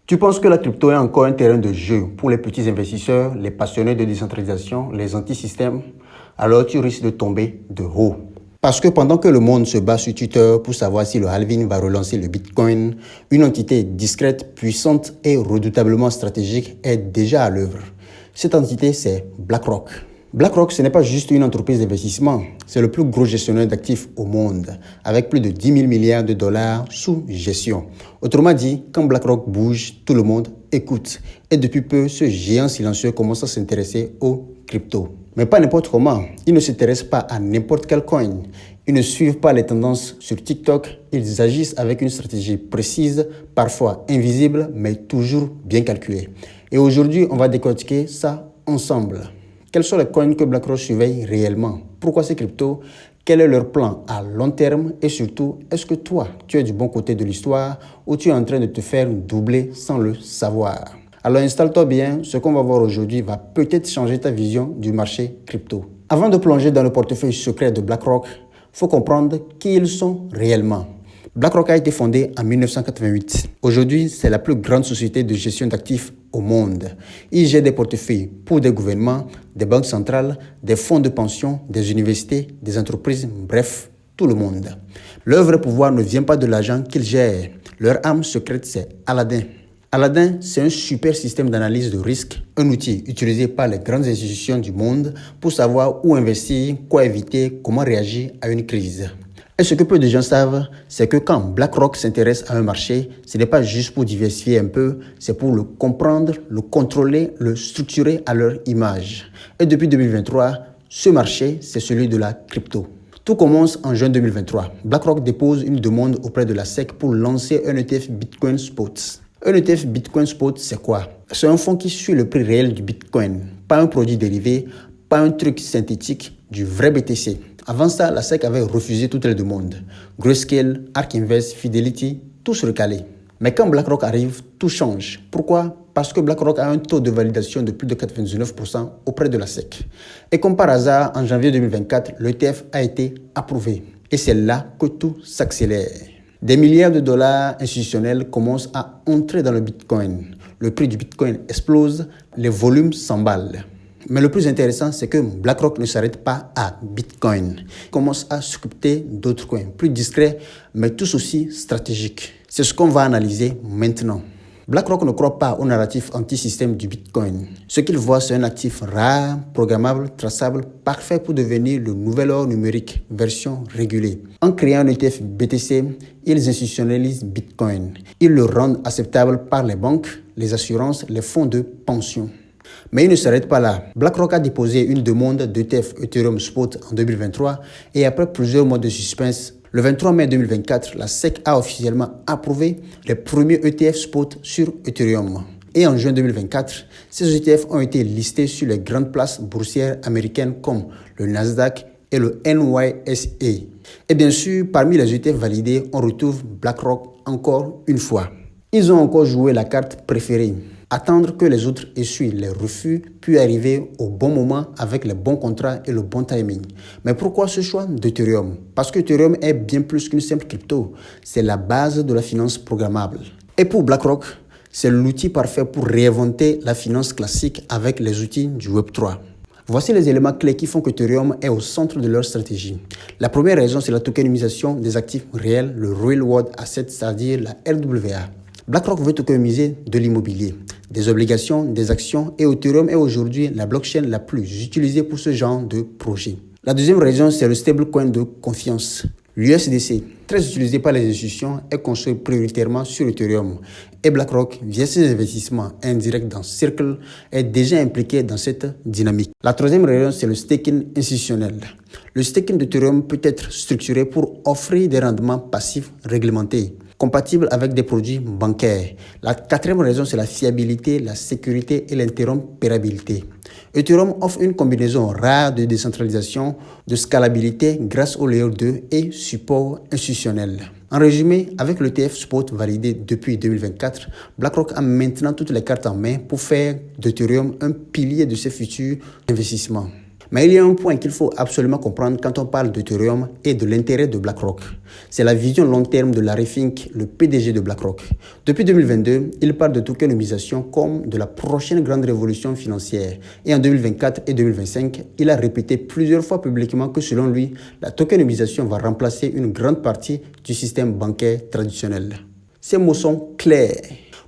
Tu penses que la crypto est encore un terrain de jeu pour les petits investisseurs, les passionnés de décentralisation, les anti-systèmes? Alors tu risques de tomber de haut. Parce que pendant que le monde se bat sur Twitter pour savoir si le halving va relancer le Bitcoin, une entité discrète, puissante et redoutablement stratégique est déjà à l'œuvre. Cette entité, c'est BlackRock. BlackRock, ce n'est pas juste une entreprise d'investissement, c'est le plus gros gestionnaire d'actifs au monde, avec plus de 10 000 milliards de dollars sous gestion. Autrement dit, quand BlackRock bouge, tout le monde écoute. Et depuis peu, ce géant silencieux commence à s'intéresser aux cryptos. Mais pas n'importe comment, ils ne s'intéressent pas à n'importe quel coin. Ils ne suivent pas les tendances sur TikTok, ils agissent avec une stratégie précise, parfois invisible, mais toujours bien calculée. Et aujourd'hui, on va décortiquer ça ensemble. Quels sont les coins que BlackRock surveille réellement? Pourquoi ces cryptos? Quel est leur plan à long terme? Et surtout, est-ce que toi, tu es du bon côté de l'histoire ou tu es en train de te faire doubler sans le savoir? Alors installe-toi bien, ce qu'on va voir aujourd'hui va peut-être changer ta vision du marché crypto. Avant de plonger dans le portefeuille secret de BlackRock, il faut comprendre qui ils sont réellement. BlackRock a été fondé en 1988. Aujourd'hui, c'est la plus grande société de gestion d'actifs au monde. Il gère des portefeuilles pour des gouvernements, des banques centrales, des fonds de pension, des universités, des entreprises, bref, tout le monde. Leur vrai pouvoir ne vient pas de l'argent qu'ils gèrent. Leur âme secrète, c'est Aladdin. Aladdin, c'est un super système d'analyse de risque, un outil utilisé par les grandes institutions du monde pour savoir où investir, quoi éviter, comment réagir à une crise. Et ce que peu de gens savent, c'est que quand BlackRock s'intéresse à un marché, ce n'est pas juste pour diversifier un peu, c'est pour le comprendre, le contrôler, le structurer à leur image. Et depuis 2023, ce marché, c'est celui de la crypto. Tout commence en juin 2023. BlackRock dépose une demande auprès de la SEC pour lancer un ETF Bitcoin Spot. Un ETF Bitcoin Spot, c'est quoi? C'est un fonds qui suit le prix réel du Bitcoin, pas un produit dérivé, pas un truc synthétique, du vrai BTC. Avant ça, la SEC avait refusé toutes les demandes. Grayscale, ARK Invest, Fidelity, tous recalés. Mais quand BlackRock arrive, tout change. Pourquoi? Parce que BlackRock a un taux de validation de plus de 99% auprès de la SEC. Et comme par hasard, en janvier 2024, l'ETF a été approuvé. Et c'est là que tout s'accélère. Des milliards de dollars institutionnels commencent à entrer dans le Bitcoin. Le prix du Bitcoin explose, les volumes s'emballent. Mais le plus intéressant, c'est que BlackRock ne s'arrête pas à Bitcoin. Il commence à sculpter d'autres coins, plus discrets, mais tous aussi stratégiques. C'est ce qu'on va analyser maintenant. BlackRock ne croit pas au narratif anti-système du Bitcoin. Ce qu'il voit, c'est un actif rare, programmable, traçable, parfait pour devenir le nouvel or numérique, version régulée. En créant un ETF BTC, ils institutionnalisent Bitcoin. Ils le rendent acceptable par les banques, les assurances, les fonds de pension. Mais il ne s'arrête pas là. BlackRock a déposé une demande d'ETF Ethereum Spot en 2023 et après plusieurs mois de suspense, le 23 mai 2024, la SEC a officiellement approuvé les premiers ETF Spot sur Ethereum. Et en juin 2024, ces ETF ont été listés sur les grandes places boursières américaines comme le Nasdaq et le NYSE. Et bien sûr, parmi les ETF validés, on retrouve BlackRock encore une fois. Ils ont encore joué la carte préférée. Attendre que les autres essuient les refus, puis arriver au bon moment avec les bons contrats et le bon timing. Mais pourquoi ce choix d'Ethereum? Parce que Ethereum est bien plus qu'une simple crypto. C'est la base de la finance programmable. Et pour BlackRock, c'est l'outil parfait pour réinventer la finance classique avec les outils du Web3. Voici les éléments clés qui font que Ethereum est au centre de leur stratégie. La première raison, c'est la tokenisation des actifs réels, le Real World Asset, c'est-à-dire la RWA. BlackRock veut tokeniser de l'immobilier, des obligations, des actions et Ethereum est aujourd'hui la blockchain la plus utilisée pour ce genre de projet. La deuxième raison, c'est le stablecoin de confiance. L'USDC, très utilisé par les institutions, est construit prioritairement sur Ethereum. Et BlackRock, via ses investissements indirects dans Circle, est déjà impliqué dans cette dynamique. La troisième raison, c'est le staking institutionnel. Le staking d'Ethereum peut être structuré pour offrir des rendements passifs réglementés, compatibles avec des produits bancaires. La quatrième raison, c'est la fiabilité, la sécurité et l'interopérabilité. Ethereum offre une combinaison rare de décentralisation, de scalabilité grâce au Layer 2 et support institutionnel. En résumé, avec l'ETF Spot validé depuis 2024, BlackRock a maintenant toutes les cartes en main pour faire d'Ethereum un pilier de ses futurs investissements. Mais il y a un point qu'il faut absolument comprendre quand on parle d'Ethereum et de l'intérêt de BlackRock. C'est la vision long terme de Larry Fink, le PDG de BlackRock. Depuis 2022, il parle de tokenisation comme de la prochaine grande révolution financière. Et en 2024 et 2025, il a répété plusieurs fois publiquement que selon lui, la tokenisation va remplacer une grande partie du système bancaire traditionnel. Ces mots sont clairs.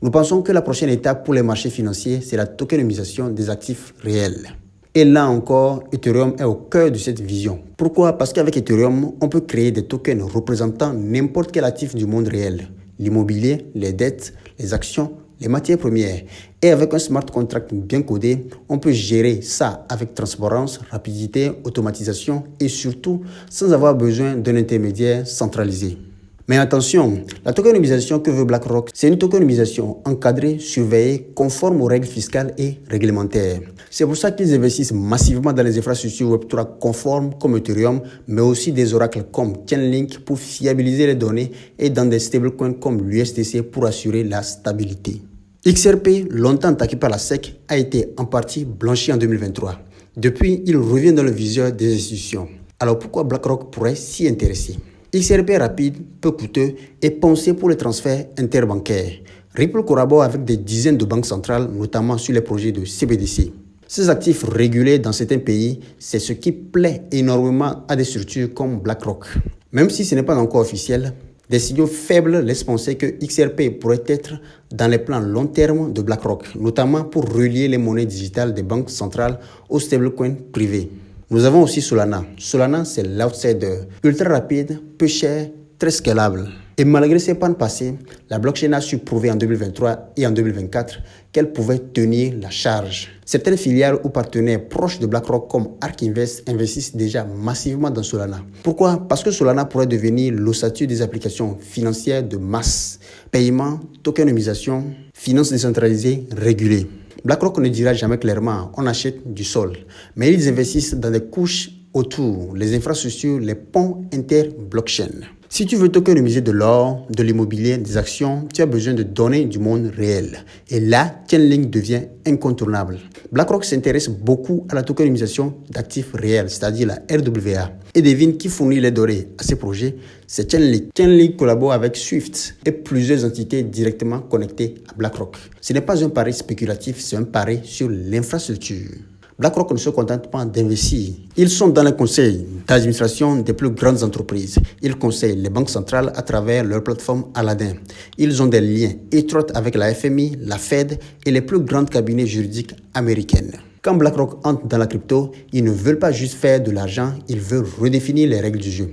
Nous pensons que la prochaine étape pour les marchés financiers, c'est la tokenisation des actifs réels. Et là encore, Ethereum est au cœur de cette vision. Pourquoi? Parce qu'avec Ethereum, on peut créer des tokens représentant n'importe quel actif du monde réel. L'immobilier, les dettes, les actions, les matières premières. Et avec un smart contract bien codé, on peut gérer ça avec transparence, rapidité, automatisation et surtout sans avoir besoin d'un intermédiaire centralisé. Mais attention, la tokenisation que veut BlackRock, c'est une tokenisation encadrée, surveillée, conforme aux règles fiscales et réglementaires. C'est pour ça qu'ils investissent massivement dans les infrastructures Web3 conformes comme Ethereum, mais aussi des oracles comme Chainlink pour fiabiliser les données et dans des stablecoins comme l'USDC pour assurer la stabilité. XRP, longtemps attaqué par la SEC, a été en partie blanchi en 2023. Depuis, il revient dans le viseur des institutions. Alors pourquoi BlackRock pourrait s'y intéresser? XRP est rapide, peu coûteux et pensé pour les transferts interbancaires. Ripple collabore avec des dizaines de banques centrales, notamment sur les projets de CBDC. Ces actifs régulés dans certains pays, c'est ce qui plaît énormément à des structures comme BlackRock. Même si ce n'est pas encore officiel, des signaux faibles laissent penser que XRP pourrait être dans les plans long terme de BlackRock, notamment pour relier les monnaies digitales des banques centrales aux stablecoins privés. Nous avons aussi Solana. Solana, c'est l'outsider. Ultra rapide, peu cher, très scalable. Et malgré ses pannes passées, la blockchain a su prouver en 2023 et en 2024 qu'elle pouvait tenir la charge. Certaines filiales ou partenaires proches de BlackRock comme ARK Invest investissent déjà massivement dans Solana. Pourquoi? Parce que Solana pourrait devenir l'ossature des applications financières de masse. Paiement, tokenisation, finances décentralisées, régulées. BlackRock ne dira jamais clairement on achète du sol, mais ils investissent dans des couches autour, les infrastructures, les ponts inter-blockchain. Si tu veux tokeniser de l'or, de l'immobilier, des actions, tu as besoin de données du monde réel. Et là, Chainlink devient incontournable. BlackRock s'intéresse beaucoup à la tokenisation d'actifs réels, c'est-à-dire la RWA. Et devine qui fournit les données à ces projets, c'est Chainlink. Chainlink collabore avec Swift et plusieurs entités directement connectées à BlackRock. Ce n'est pas un pari spéculatif, c'est un pari sur l'infrastructure. BlackRock ne se contente pas d'investir. Ils sont dans les conseils d'administration des plus grandes entreprises. Ils conseillent les banques centrales à travers leur plateforme Aladdin. Ils ont des liens étroits avec la FMI, la Fed et les plus grands cabinets juridiques américains. Quand BlackRock entre dans la crypto, ils ne veulent pas juste faire de l'argent, ils veulent redéfinir les règles du jeu.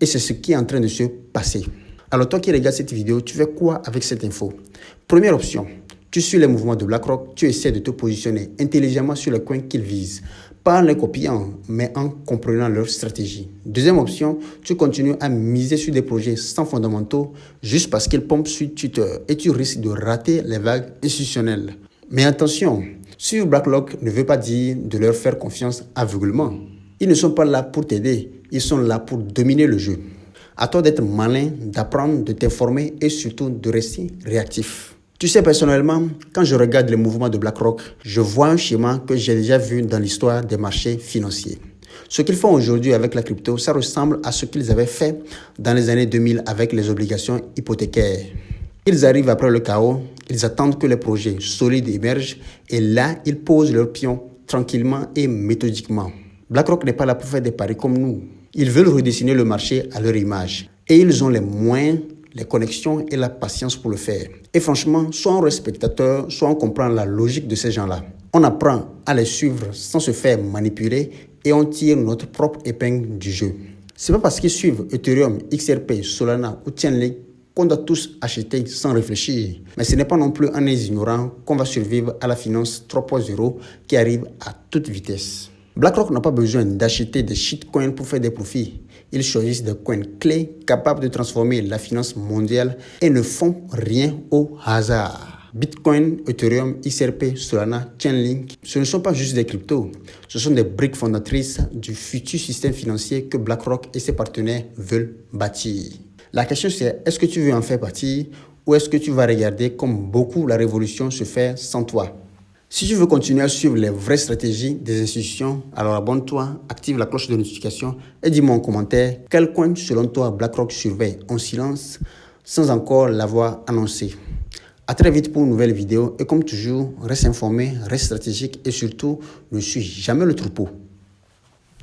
Et c'est ce qui est en train de se passer. Alors toi qui regardes cette vidéo, tu fais quoi avec cette info? Première option. Tu suis les mouvements de BlackRock, tu essaies de te positionner intelligemment sur les coins qu'ils visent. Pas en les copiant, mais en comprenant leur stratégie. Deuxième option, tu continues à miser sur des projets sans fondamentaux juste parce qu'ils pompent sur Twitter et tu risques de rater les vagues institutionnelles. Mais attention, suivre BlackRock ne veut pas dire de leur faire confiance aveuglément. Ils ne sont pas là pour t'aider, ils sont là pour dominer le jeu. À toi d'être malin, d'apprendre, de t'informer et surtout de rester réactif. Tu sais, personnellement, quand je regarde les mouvements de BlackRock, je vois un schéma que j'ai déjà vu dans l'histoire des marchés financiers. Ce qu'ils font aujourd'hui avec la crypto, ça ressemble à ce qu'ils avaient fait dans les années 2000 avec les obligations hypothécaires. Ils arrivent après le chaos, ils attendent que les projets solides émergent et là, ils posent leurs pions tranquillement et méthodiquement. BlackRock n'est pas là pour faire des paris comme nous. Ils veulent redessiner le marché à leur image et ils ont les moyens, les connexions et la patience pour le faire. Et franchement, soit on reste spectateur, soit on comprend la logique de ces gens-là. On apprend à les suivre sans se faire manipuler et on tire notre propre épingle du jeu. C'est pas parce qu'ils suivent Ethereum, XRP, Solana ou Chainlink qu'on doit tous acheter sans réfléchir. Mais ce n'est pas non plus en les ignorant qu'on va survivre à la finance 3.0 qui arrive à toute vitesse. BlackRock n'a pas besoin d'acheter des shitcoins pour faire des profits. Ils choisissent des coins clés capables de transformer la finance mondiale et ne font rien au hasard. Bitcoin, Ethereum, XRP, Solana, Chainlink, ce ne sont pas juste des cryptos. Ce sont des briques fondatrices du futur système financier que BlackRock et ses partenaires veulent bâtir. La question c'est, est-ce que tu veux en faire partie ou est-ce que tu vas regarder comme beaucoup la révolution se faire sans toi? Si tu veux continuer à suivre les vraies stratégies des institutions, alors abonne-toi, active la cloche de notification et dis-moi en commentaire quel coin selon toi BlackRock surveille en silence sans encore l'avoir annoncé. À très vite pour une nouvelle vidéo et comme toujours, reste informé, reste stratégique et surtout ne suis jamais le troupeau.